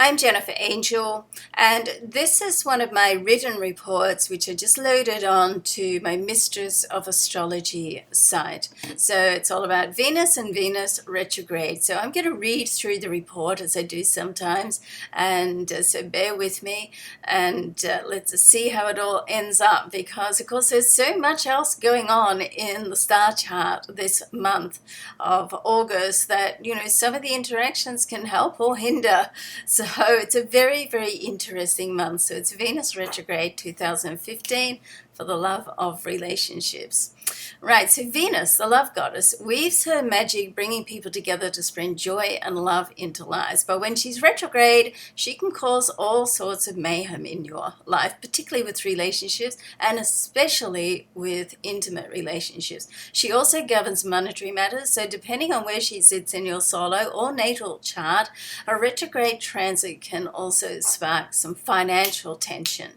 I'm Jennifer Angel, and this is one of my written reports which I just loaded on to my Mistress of Astrology site. So it's all about Venus and Venus retrograde. So I'm going to read through the report as I do sometimes, and so bear with me, and let's see how it all ends up, because of course there's so much else going on in the star chart this month of August that, some of the interactions can help or hinder. So it's a very, very interesting month. So it's Venus retrograde 2015 for the love of relationships. Right, so Venus, the love goddess, weaves her magic, bringing people together to spread joy and love into lives. But when she's retrograde, she can cause all sorts of mayhem in your life, particularly with relationships and especially with intimate relationships. She also governs monetary matters, so depending on where she sits in your solo or natal chart, a retrograde transit can also spark some financial tension.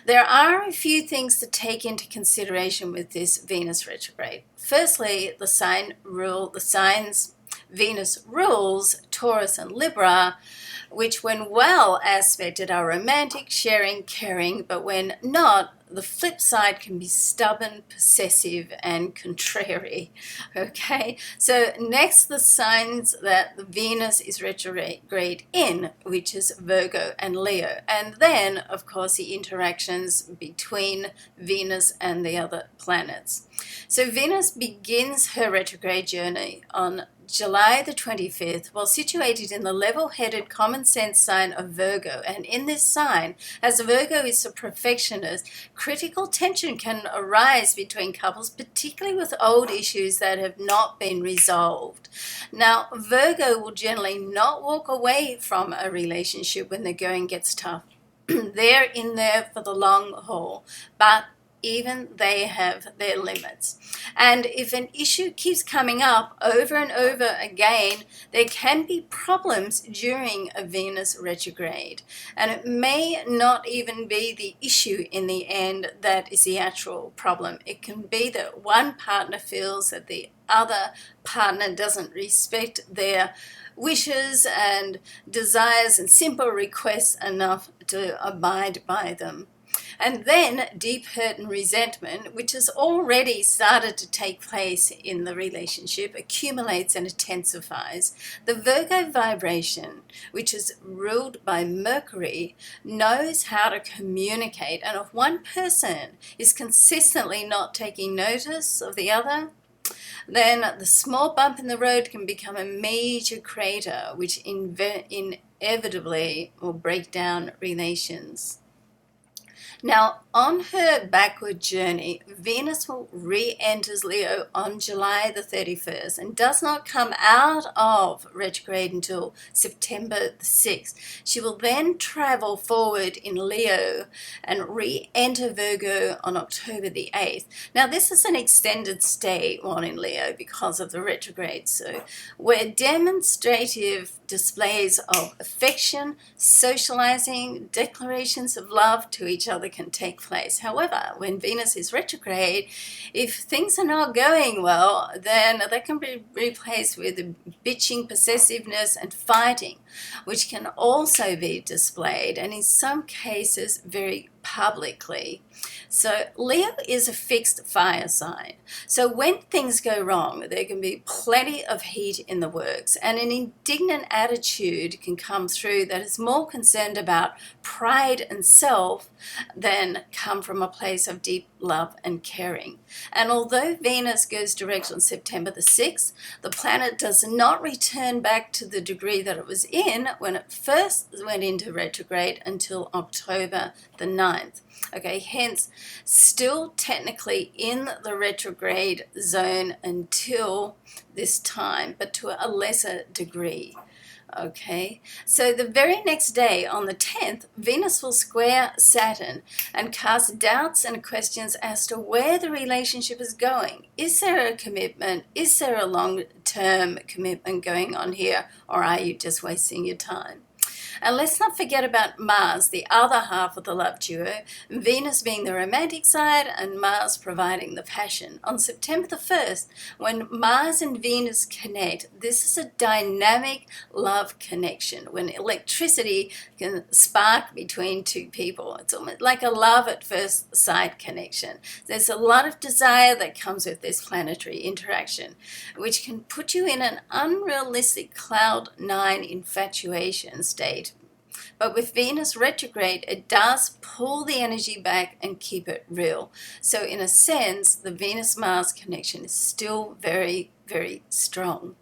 There are a few things to take into consideration with this Venus retrograde. Firstly, the signs Venus rules, Taurus and Libra, which when well aspected are romantic, sharing, caring, but when not, the flip side can be stubborn, possessive, and contrary. Okay, so next, the signs that the Venus is retrograde in, which is Virgo and Leo, and then, of course, the interactions between Venus and the other planets. So Venus begins her retrograde journey on July the 25th, while situated in the level-headed common sense sign of Virgo. And in this sign, as Virgo is a perfectionist, critical tension can arise between couples, particularly with old issues that have not been resolved. Now, Virgo will generally not walk away from a relationship when the going gets tough. They're in there for the long haul, but even they have their limits. And if an issue keeps coming up over and over again, there can be problems during a Venus retrograde. And it may not even be the issue in the end that is the actual problem. It can be that one partner feels that the other partner doesn't respect their wishes and desires and simple requests enough to abide by them. And then deep hurt and resentment, which has already started to take place in the relationship, accumulates and intensifies. The Virgo vibration, which is ruled by Mercury, knows how to communicate. And if one person is consistently not taking notice of the other, then the small bump in the road can become a major crater, which inevitably will break down relations. Now, on her backward journey, Venus will re-enters Leo on July the 31st and does not come out of retrograde until September the 6th. She will then travel forward in Leo and re-enter Virgo on October the 8th. Now, this is an extended stay one in Leo because of the retrograde, so where demonstrative displays of affection, socializing, declarations of love to each other can take place. However, when Venus is retrograde, if things are not going well, then that can be replaced with bitching, possessiveness, and fighting, which can also be displayed, and in some cases very publicly. So Leo is a fixed fire sign. So when things go wrong, there can be plenty of heat in the works, and an indignant attitude can come through that is more concerned about pride and self than come from a place of deep love and caring. And although Venus goes direct on September the 6th, the planet does not return back to the degree that it was in when it first went into retrograde until October the 9th. Okay, hence still technically in the retrograde zone until this time, but to a lesser degree. Okay, so the very next day, on the 10th, Venus will square Saturn and cast doubts and questions as to where the relationship is going. Is there a commitment? Is there a long-term commitment going on here? Or are you just wasting your time? And let's not forget about Mars, the other half of the love duo, Venus being the romantic side and Mars providing the passion. On September the 1st, when Mars and Venus connect, this is a dynamic love connection, when electricity can spark between two people. It's almost like a love at first sight connection. There's a lot of desire that comes with this planetary interaction, which can put you in an unrealistic cloud nine infatuation state. But with Venus retrograde, it does pull the energy back and keep it real. So in a sense, the Venus-Mars connection is still very, very strong.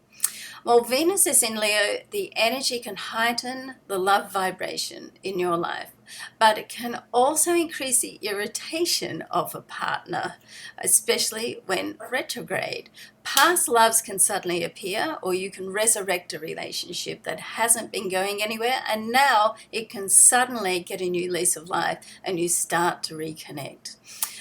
While Venus is in Leo, the energy can heighten the love vibration in your life, but it can also increase the irritation of a partner, especially when retrograde. Past loves can suddenly appear, or you can resurrect a relationship that hasn't been going anywhere, and now it can suddenly get a new lease of life and you start to reconnect.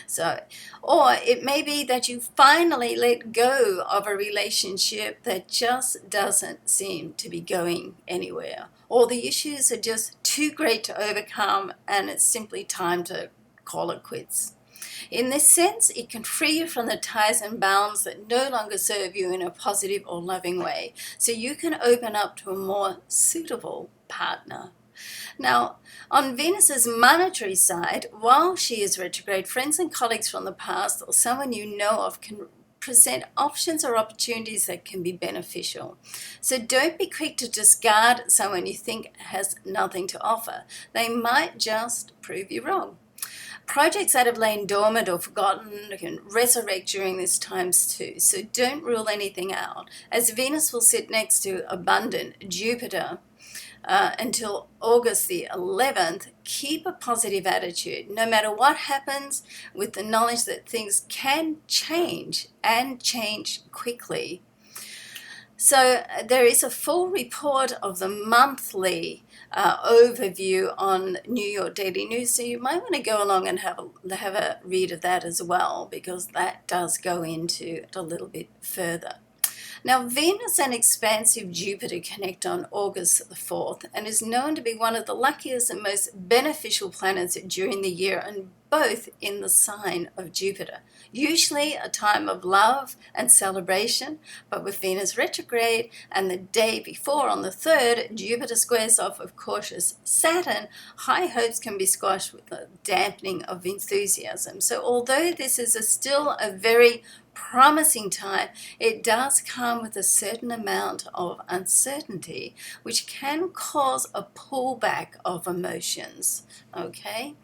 So, or it may be that you finally let go of a relationship that just doesn't seem to be going anywhere, or the issues are just too great to overcome and it's simply time to call it quits. In this sense, it can free you from the ties and bounds that no longer serve you in a positive or loving way, so you can open up to a more suitable partner. Now, on Venus's monetary side, while she is retrograde, friends and colleagues from the past or someone you know of can present options or opportunities that can be beneficial. So don't be quick to discard someone you think has nothing to offer. They might just prove you wrong. Projects that have lain dormant or forgotten can resurrect during this time too, so don't rule anything out, as Venus will sit next to abundant Jupiter until August the 11th. Keep a positive attitude no matter what happens, with the knowledge that things can change and change quickly. So there is a full report of the monthly overview on New York Daily News, so you might want to go along and have a read of that as well, because that does go into it a little bit further. Now, Venus and expansive Jupiter connect on August the 4th and is known to be one of the luckiest and most beneficial planets during the year, and both in the sign of Jupiter. Usually a time of love and celebration, but with Venus retrograde and the day before, on the 3rd, Jupiter squares off of cautious Saturn, high hopes can be squashed with a dampening of enthusiasm. So although this is still a very promising time, it does come with a certain amount of uncertainty, which can cause a pullback of emotions. Okay,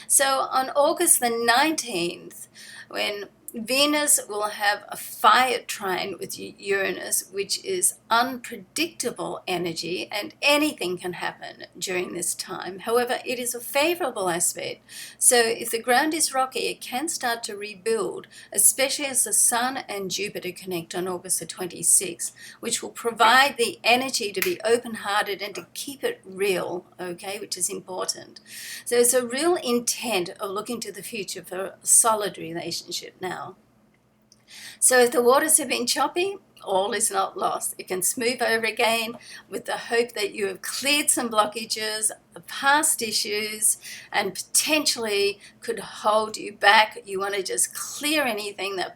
so on August the 19th, when Venus will have a fire trine with Uranus, which is unpredictable energy, and anything can happen during this time. However, it is a favorable aspect. So if the ground is rocky, it can start to rebuild, especially as the Sun and Jupiter connect on August the 26th, which will provide the energy to be open-hearted and to keep it real, okay, which is important. So it's a real intent of looking to the future for a solid relationship now. So if the waters have been choppy, all is not lost. It can smooth over again with the hope that you have cleared some blockages, past issues, and potentially could hold you back. You want to just clear anything that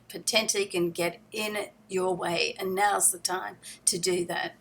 potentially can get in your way, and now's the time to do that.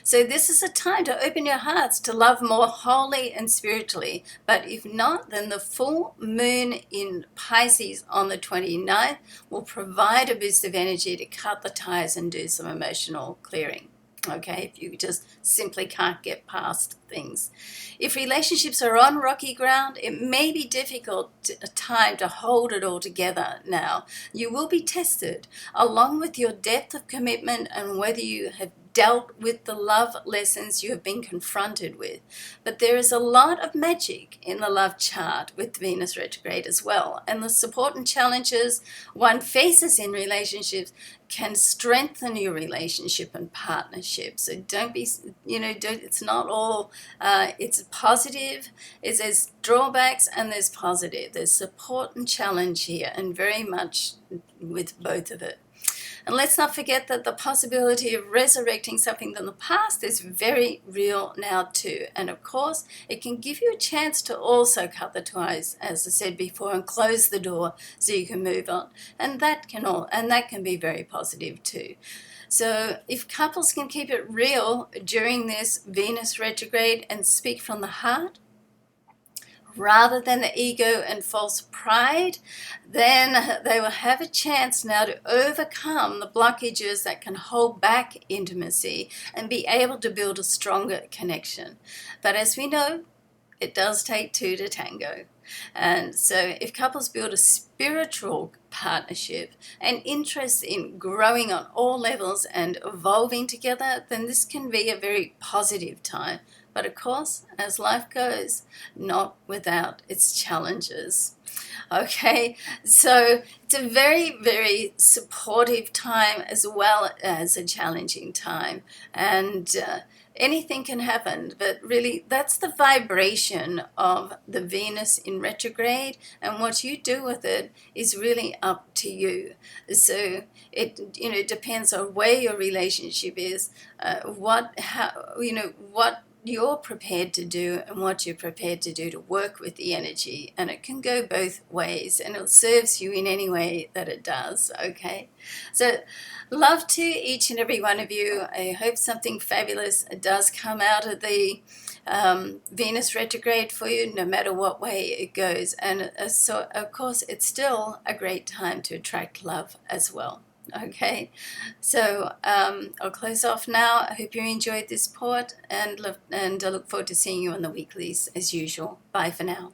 So this is a time to open your hearts to love more wholly and spiritually. But if not, then the full moon in Pisces on the 29th will provide a boost of energy to cut the ties and do some emotional clearing. Okay, if you just simply can't get past things. If relationships are on rocky ground, it may be difficult a time to hold it all together now. You will be tested, along with your depth of commitment and whether you have dealt with the love lessons you have been confronted with. But there is a lot of magic in the love chart with Venus retrograde as well, and the support and challenges one faces in relationships can strengthen your relationship and partnership. So don't be, it's not all, it's positive. There's drawbacks and there's positive. There's support and challenge here, and very much with both of it. And let's not forget that the possibility of resurrecting something from the past is very real now too. And of course, it can give you a chance to also cut the ties, as I said before, and close the door so you can move on. And that can be very positive too. So if couples can keep it real during this Venus retrograde and speak from the heart, rather than the ego and false pride, then they will have a chance now to overcome the blockages that can hold back intimacy and be able to build a stronger connection. But as we know, it does take two to tango. And so if couples build a spiritual partnership and interest in growing on all levels and evolving together, then this can be a very positive time. But of course, as life goes, not without its challenges. Okay, so it's a very, very supportive time as well as a challenging time. And anything can happen, but really that's the vibration of the Venus in retrograde, and what you do with it is really up to you. So it depends on where your relationship is, what you're prepared to do and what you're prepared to do to work with the energy. And it can go both ways, and it serves you in any way that it does. Okay, so love to each and every one of you. I hope something fabulous does come out of the Venus retrograde for you, no matter what way it goes. And so of course it's still a great time to attract love as well. Okay, so I'll close off now. I hope you enjoyed this port, and I look forward to seeing you on the weeklies as usual. Bye for now.